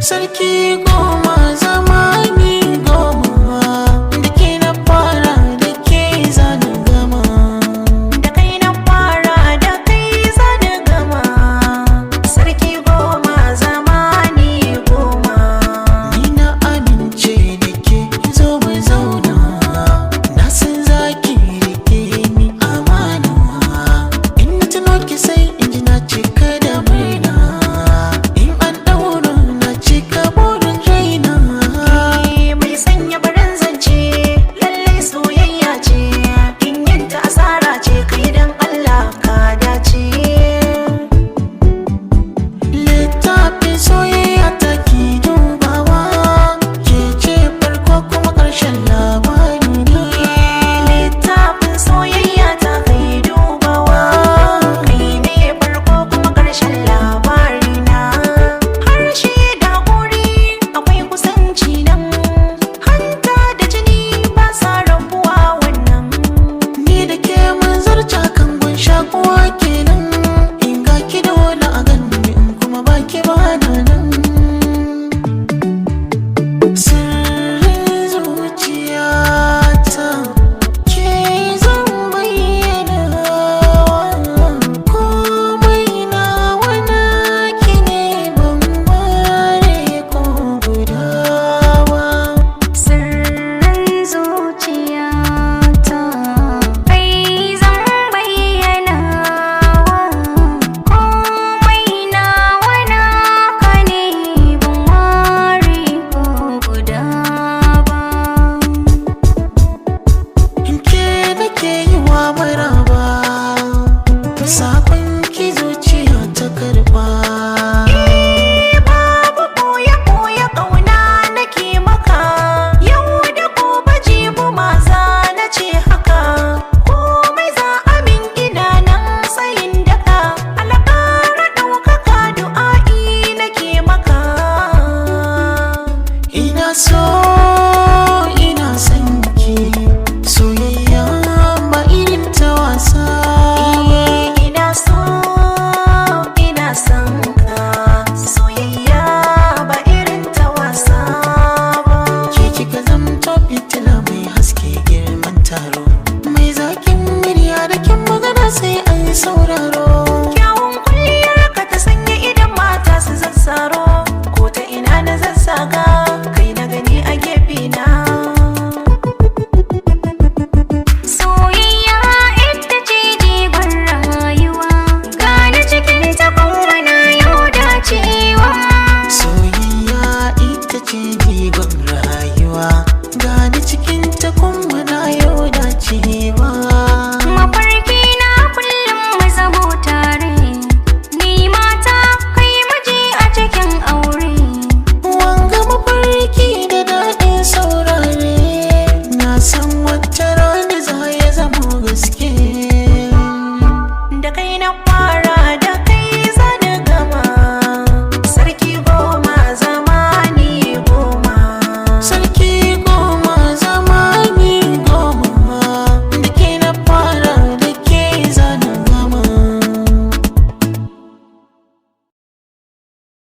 Sarki goma zamani goma, da ke na fara da ke zana gama. Da kai na fara da kai zana gama. Sarki goma zamani goma. Ni na amince da ke zo mu zauna, na san za ki rike ni amana. In na tuno ki sai in ji na cika da murna, in an ɗaura na cika burin raina. Mai sanya barin zance lallai soyayya ce, in yinta asara ce kai dan Allah ka dace. Littafin soyayya ta ki dubawa, ke ce farko kuma ƙarshen labari na. Littafin soyayya ta kai dubawa, kai ne farko kuma ƙarshen labarina. Harshe da haƙori akwai kusanci nan, hanta da jini ba sa rabuwa wannan. Ni da ke mun zarta kan gun shakuwa kenan, in ga ki dole a ganni in kuma baki ba na nan. Sirrin zuciyata ke zan bayyana, komai nawa naki ne ban ware ko guda ba. Sirrin zuciyata kai zan bayyana, komai nawa naka ne ban ware ko guda ba. In ke nake yi wa maraba.